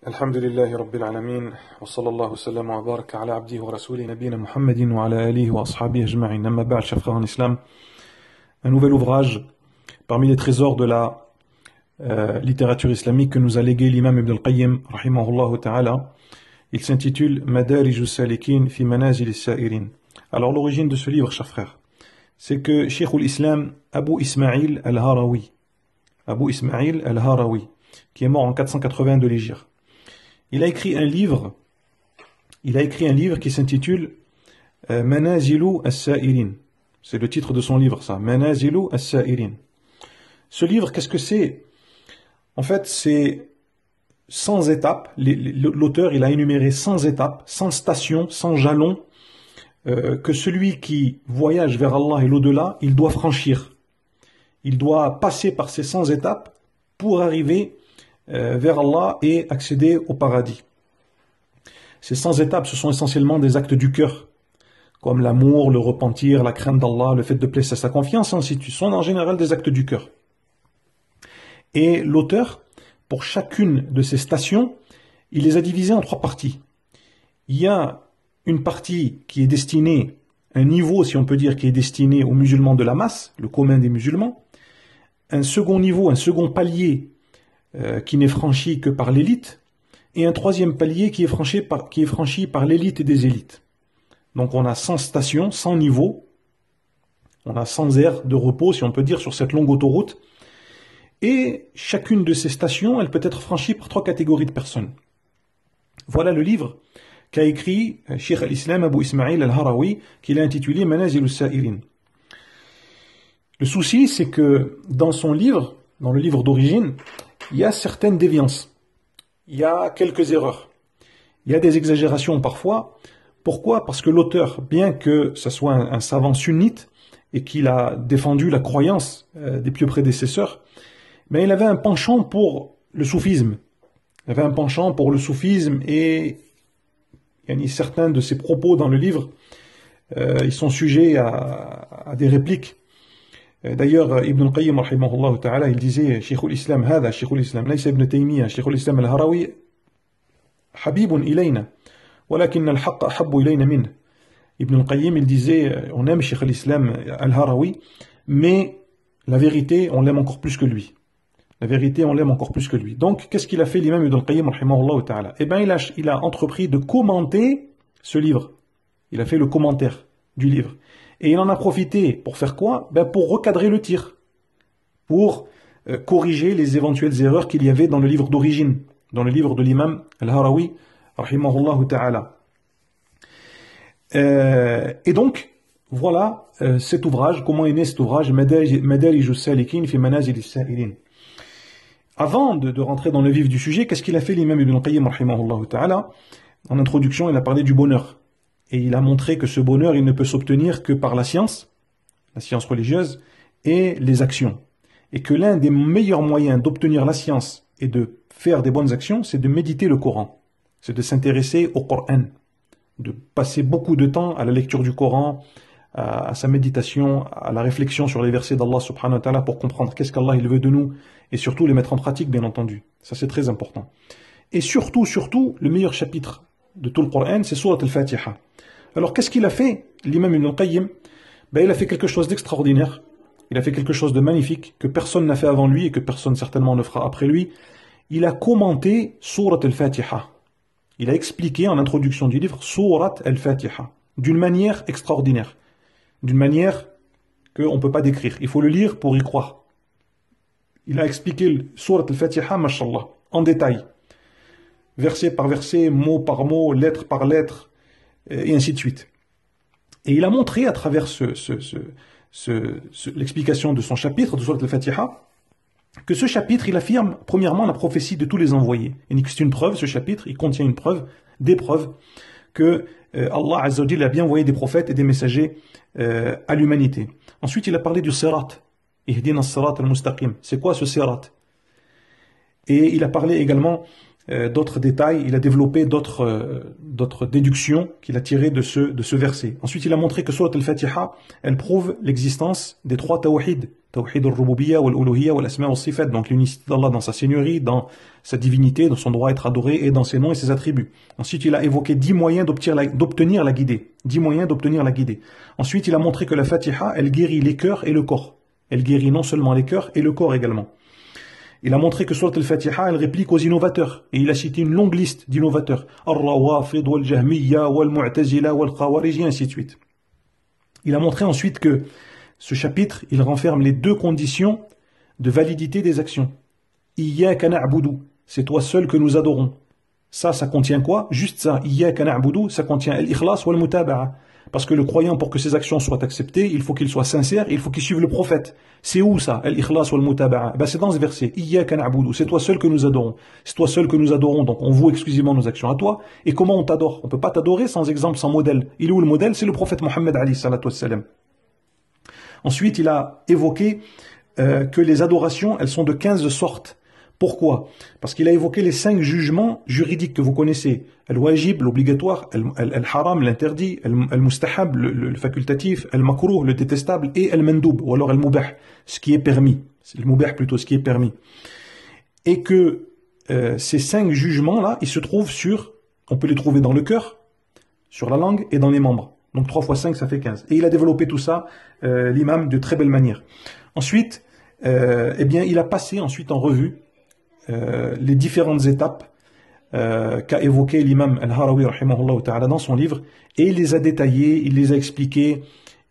الحمد لله رب العالمين وصلى الله وسلم وبارك على عبده ورسوله نبينا محمد وعلى آله وأصحابه أجمعين. Amma ba'd, chers frères en islam, un nouvel ouvrage parmi les trésors de la littérature islamique que nous a légué l'imam Ibn al-Qayyim rahimahullah ta'ala. Il s'intitule Madarij al-Salikin fi manazil al-Sa'irin. Alors l'origine de ce livre, chers frères, c'est que Cheikh al-Islam Abu Ismail al-Harawi, qui est mort en 480 de l'Hégire, il a écrit un livre qui s'intitule Manazilu as-Sa'irin. C'est le titre de son livre, ça. Manazilu as-Sa'irin. Ce livre, qu'est-ce que c'est? En fait, c'est 100 étapes. L'auteur, il a énuméré 100 étapes, 100 stations, 100 jalons que celui qui voyage vers Allah et l'au-delà, il doit franchir. Il doit passer par ces 100 étapes pour arriver vers Allah et accéder au paradis. Ces 100 étapes, ce sont essentiellement des actes du cœur, comme l'amour, le repentir, la crainte d'Allah, le fait de placer sa confiance, ainsi de suite. Ce sont en général des actes du cœur. Et l'auteur, pour chacune de ces stations, il les a divisées en 3 parties. Il y a une partie qui est destinée, un niveau, si on peut dire, qui est destiné aux musulmans de la masse, le commun des musulmans. Un second niveau, un second palier qui n'est franchi que par l'élite, et un troisième palier qui est franchi par l'élite des élites. Donc on a 100 stations, 100 niveaux, on a 100 aires de repos, si on peut dire, sur cette longue autoroute, et chacune de ces stations, elle peut être franchie par 3 catégories de personnes. Voilà le livre qu'a écrit Cheikh al-Islam Abu Ismail al-Harawi, qu'il a intitulé Manazil al-Sa'irin. Le souci, c'est que dans son livre, dans le livre d'origine, il y a certaines déviances, il y a quelques erreurs, il y a des exagérations parfois. Pourquoi? Parce que l'auteur, bien que ce soit un savant sunnite et qu'il a défendu la croyance des pieux prédécesseurs, mais il avait un penchant pour le soufisme. Il avait un penchant pour le soufisme et certains de ses propos dans le livre, ils sont sujets à des répliques. D'ailleurs, Ibn al-Qayyim, rahimahullah ta'ala, il disait, Cheikh al-Islam, هذا شيخ الإسلام ليس ابن تيمية شيخ الإسلام الهروي حبيب إلينا ولكن الحق أحب إلينا منه. Ibn al-Qayyim, il disait, on aime Cheikh al-Islam al-Harawi, mais la vérité, on l'aime encore plus que lui. La vérité, on l'aime encore plus que lui. Donc, qu'est-ce qu'il a fait l'imam Ibn al-Qayyim, rahimahullah ta'ala? Eh bien, il a entrepris de commenter ce livre. Il a fait le commentaire du livre. Et il en a profité pour faire quoi? Pour recadrer le tir, pour corriger les éventuelles erreurs qu'il y avait dans le livre d'origine, dans le livre de l'imam al-Harawi, rahimahullah ta'ala. Et donc, voilà cet ouvrage, comment est né cet ouvrage, Madarij al-Salikin fi manazil al-Sa'irin. Avant de rentrer dans le vif du sujet, qu'est-ce qu'il a fait l'imam Ibn al-Qayyim, rahimahullah ta'ala? En introduction, il a parlé du bonheur. Et il a montré que ce bonheur, il ne peut s'obtenir que par la science religieuse, et les actions. Et que l'un des meilleurs moyens d'obtenir la science et de faire des bonnes actions, c'est de méditer le Coran. C'est de s'intéresser au Coran. De passer beaucoup de temps à la lecture du Coran, à sa méditation, à la réflexion sur les versets d'Allah subhanahu wa ta'ala pour comprendre qu'est-ce qu'Allah il veut de nous, et surtout les mettre en pratique, bien entendu. Ça, c'est très important. Et surtout, le meilleur chapitre de tout le Coran, c'est Surat al-Fatiha. Alors, qu'est-ce qu'il a fait, l'imam Ibn al-Qayyim? Il a fait quelque chose d'extraordinaire. Il a fait quelque chose de magnifique, que personne n'a fait avant lui et que personne certainement ne fera après lui. Il a commenté Surat al-Fatiha. Il a expliqué en introduction du livre Surat al-Fatiha d'une manière extraordinaire, d'une manière qu'on ne peut pas décrire. Il faut le lire pour y croire. Il a expliqué Surat al-Fatiha, mashallah, en détail, verset par verset, mot par mot, lettre par lettre, et ainsi de suite. Et il a montré à travers l'explication de son chapitre, de Surat al-Fatiha, que ce chapitre, il affirme premièrement la prophétie de tous les envoyés. Et c'est une preuve, ce chapitre, il contient une preuve, des preuves, que Allah Azza wa Jalla a bien envoyé des prophètes et des messagers à l'humanité. Ensuite, il a parlé du sirat. Ihdina as-sirat al-mustaqim. C'est quoi ce sirat? Et il a parlé également d'autres détails, il a développé d'autres déductions qu'il a tirées de ce verset. Ensuite, il a montré que Surat al-Fatiha, elle prouve l'existence des trois tawhid, tawhid al-rububiyya wal-uluhiyya wal-asma wal-sifat, donc l'unicité d'Allah dans sa seigneurie, dans sa divinité, dans son droit à être adoré et dans ses noms et ses attributs. Ensuite, il a évoqué 10 moyens d'obtenir la guidée. 10 moyens d'obtenir la guidée. Ensuite, il a montré que la Fatiha, elle guérit les cœurs et le corps. Elle guérit non seulement les cœurs et le corps également. Il a montré que Surat al-Fatiha, elle réplique aux innovateurs. Et il a cité une longue liste d'innovateurs. Al-Rawafid, wal-Jahmiyya, wal-Mu'tazila, wal-Khawarij, et ainsi de suite. Il a montré ensuite que ce chapitre, il renferme les deux conditions de validité des actions. Iyyaka na'budu, c'est toi seul que nous adorons. Ça contient quoi? Juste ça. Iyyaka na'budu, ça contient al-Ikhlas wal-Mutaba'a. Parce que le croyant, pour que ses actions soient acceptées, il faut qu'il soit sincère, il faut qu'il suive le prophète. C'est où ça, al-Ikhlas wal-Mutaba'a? C'est dans ce verset. Iyyaka na'budu, c'est toi seul que nous adorons. C'est toi seul que nous adorons, donc on voue exclusivement nos actions à toi. Et comment on t'adore? On peut pas t'adorer sans exemple, sans modèle. Il est où le modèle? C'est le prophète Mohammed alayhi salatu wassalam. Ensuite, il a évoqué que les adorations, elles sont de 15 sortes. Pourquoi? Parce qu'il a évoqué les 5 jugements juridiques que vous connaissez. Al-wajib, l'obligatoire, al-haram, l'interdit, al-mustahab, le facultatif, al-makruh, le détestable, et al-mandoub, ou alors al-mubah, ce qui est permis. C'est le mubah plutôt, ce qui est permis. Et que ces 5 jugements-là, ils se trouvent on peut les trouver dans le cœur, sur la langue et dans les membres. Donc 3 fois 5, ça fait 15. Et il a développé tout ça, l'imam, de très belle manière. Ensuite, il a passé ensuite en revue les différentes étapes qu'a évoqué l'imam Al-Harawi rahimahullah ta'ala dans son livre, et il les a détaillées, il les a expliquées,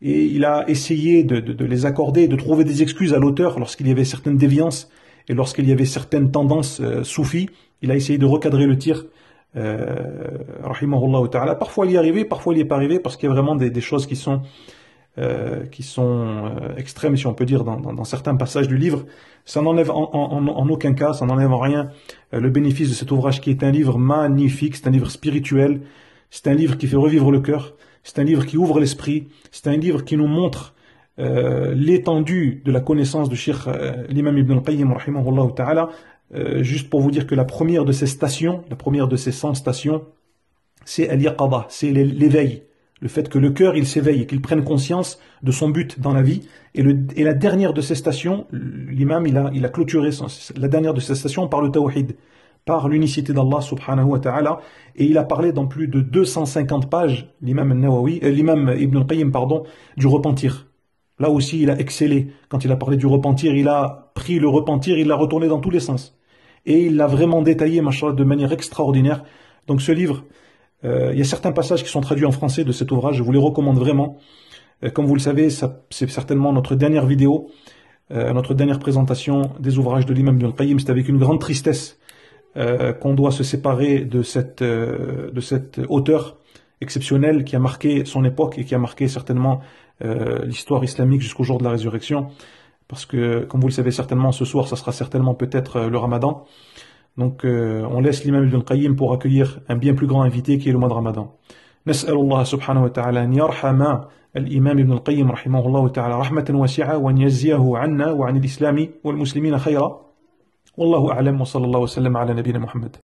et il a essayé de les accorder, de trouver des excuses à l'auteur lorsqu'il y avait certaines déviances et lorsqu'il y avait certaines tendances soufis. Il a essayé de recadrer le tir rahimahullah ta'ala. Parfois il y est arrivé, parfois il n'y est pas arrivé, parce qu'il y a vraiment des choses qui sont extrêmes, si on peut dire, dans certains passages du livre. Ça n'enlève en aucun cas, ça n'enlève en rien le bénéfice de cet ouvrage, qui est un livre magnifique, c'est un livre spirituel, c'est un livre qui fait revivre le cœur, c'est un livre qui ouvre l'esprit, c'est un livre qui nous montre l'étendue de la connaissance de Cheikh l'imam Ibn al-Qayyim rahimahullah ta'ala. Juste pour vous dire que la première de ces 100 stations, c'est al-yaqada, c'est l'éveil. Le fait que le cœur, il s'éveille et qu'il prenne conscience de son but dans la vie. Et la dernière de ces stations, l'imam, il a clôturé la dernière de ces stations par le tawhid, par l'unicité d'Allah subhanahu wa ta'ala. Et il a parlé dans plus de 250 pages, l'imam Ibn al-Qayyim, du repentir. Là aussi, il a excellé. Quand il a parlé du repentir, il a pris le repentir, il l'a retourné dans tous les sens. Et il l'a vraiment détaillé, machallah, de manière extraordinaire. Donc ce livre, il y a certains passages qui sont traduits en français de cet ouvrage, je vous les recommande vraiment. Comme vous le savez, c'est certainement notre dernière vidéo, notre dernière présentation des ouvrages de l'imam Ibn al-Qayyim. C'est avec une grande tristesse qu'on doit se séparer de cet auteur exceptionnel qui a marqué son époque et qui a marqué certainement l'histoire islamique jusqu'au jour de la résurrection. Parce que, comme vous le savez certainement, ce soir, ça sera certainement peut-être le Ramadan. Donc, on laisse l'imam Ibn al-Qayyim pour accueillir un bien plus grand invité qui est le mois de Ramadan. نسأل الله سبحانه وتعالى أن يرحم الإمام ابن القيم رحمه الله تعالى رحمة واسعة وأن يجزيه عنا وعن الإسلام والمسلمين خيرا والله أعلم وصلى الله وسلم على نبينا محمد.